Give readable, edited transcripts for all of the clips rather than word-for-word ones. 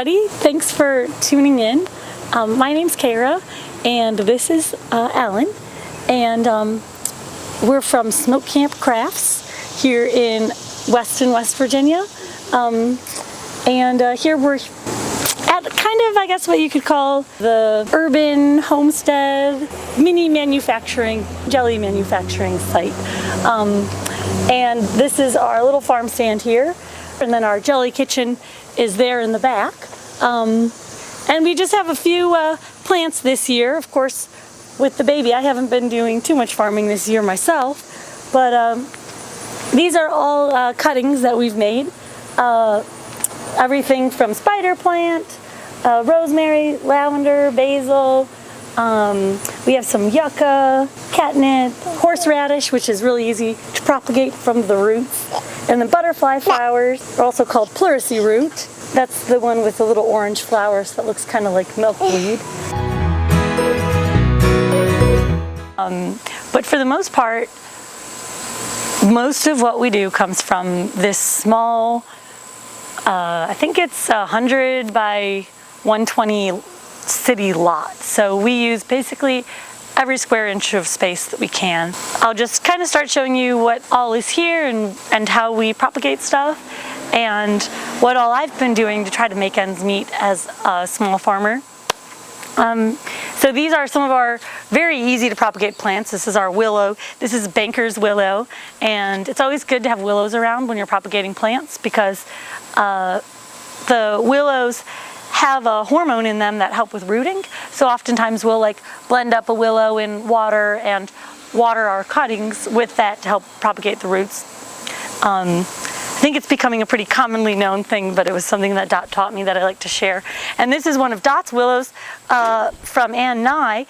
everybody. Thanks for tuning in. My name's Kara, and this is Alan, and we're from Smoke Camp Crafts here in Weston, West Virginia. Here we're at kind of, I guess, what you could call the urban homestead mini manufacturing, jelly manufacturing site. And this is our little farm stand here, and then our jelly kitchen is there in the back. And we just have a few plants this year. Of course, with the baby, I haven't been doing too much farming this year myself, but these are all cuttings that we've made. Everything from spider plant, rosemary, lavender, basil. We have some yucca, catnip, horseradish, which is really easy to propagate from the roots. And then butterfly flowers are also called pleurisy root. That's the one with the little orange flowers that looks kind of like milkweed. But for the most part, most of what we do comes from this small, I think it's 100 by 120 city lot. So we use basically every square inch of space that we can. I'll just kind of start showing you what all is here and how we propagate stuff and what all I've been doing to try to make ends meet as a small farmer. So these are some of our very easy to propagate plants. This is our willow. This is Banker's willow, and it's always good to have willows around when you're propagating plants because the willows have a hormone in them that help with rooting. So oftentimes we'll like blend up a willow in water and water our cuttings with that to help propagate the roots. I think it's becoming a pretty commonly known thing, but it was something that Dot taught me that I like to share. And this is one of Dot's willows from Ann Nye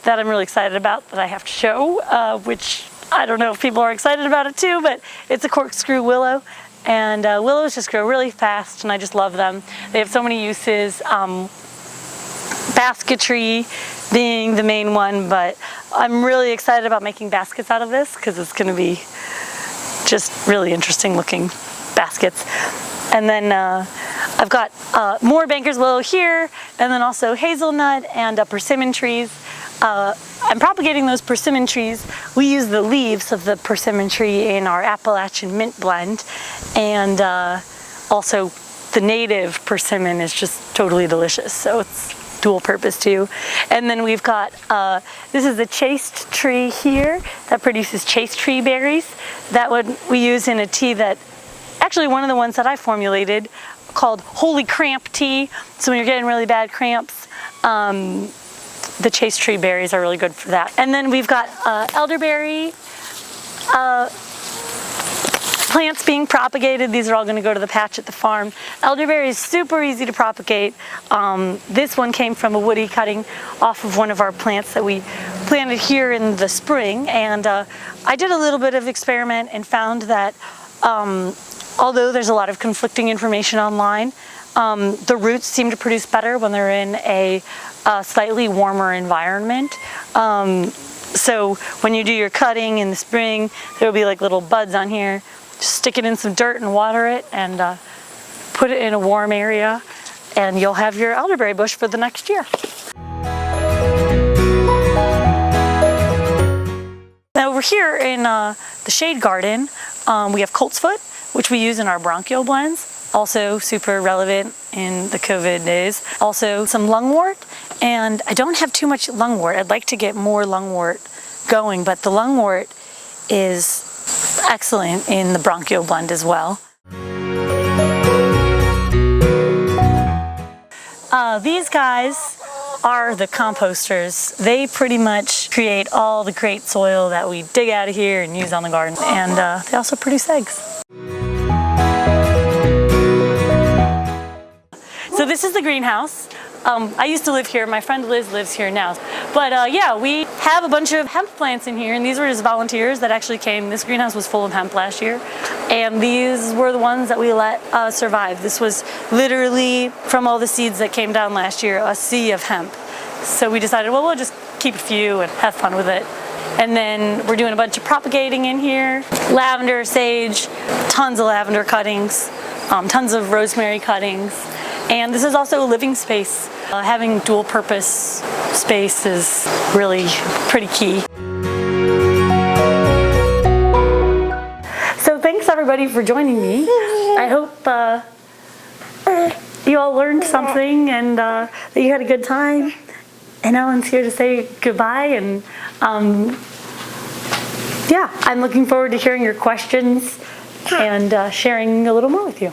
that I'm really excited about that I have to show, which I don't know if people are excited about it too, but it's a corkscrew willow. And willows just grow really fast, and I just love them. They have so many uses, basketry being the main one, but I'm really excited about making baskets out of this because it's going to be just really interesting looking baskets. And then I've got more Banker's willow here, and then also hazelnut and persimmon trees. I'm propagating those persimmon trees. We use the leaves of the persimmon tree in our Appalachian mint blend, and also the native persimmon is just totally delicious, so it's dual purpose too. And then we've got, this is a chaste tree here that produces chaste tree berries. That one we use in a tea that, actually one of the ones that I formulated called Holy Cramp Tea. So when you're getting really bad cramps, the chaste tree berries are really good for that. And then we've got elderberry plants being propagated. These are all going to go to the patch at the farm. Elderberry is super easy to propagate. This one came from a woody cutting off of one of our plants that we planted here in the spring. And I did a little bit of experiment and found that although there's a lot of conflicting information online, the roots seem to produce better when they're in a slightly warmer environment. So when you do your cutting in the spring, there'll be like little buds on here. Just stick it in some dirt and water it and put it in a warm area, and you'll have your elderberry bush for the next year. Now over here in the shade garden, we have coltsfoot, which we use in our bronchial blends. Also super relevant in the COVID days. Also some lungwort, and I don't have too much lungwort. I'd like to get more lungwort going, but the lungwort is excellent in the bronchial blend as well. These guys are the composters. They pretty much create all the great soil that we dig out of here and use on the garden, and they also produce eggs. So this is the greenhouse. I used to live here. My friend Liz lives here now. But yeah, we have a bunch of hemp plants in here, and these were just volunteers that actually came. This greenhouse was full of hemp last year, and these were the ones that we let survive. This was literally from all the seeds that came down last year, a sea of hemp. So we decided, well, we'll just keep a few and have fun with it. And then we're doing a bunch of propagating in here. Lavender, sage, tons of lavender cuttings, tons of rosemary cuttings. And this is also a living space. Having dual purpose space is really pretty key. So thanks everybody for joining me. I hope you all learned something and that you had a good time. And Ellen's here to say goodbye, and yeah, I'm looking forward to hearing your questions and sharing a little more with you.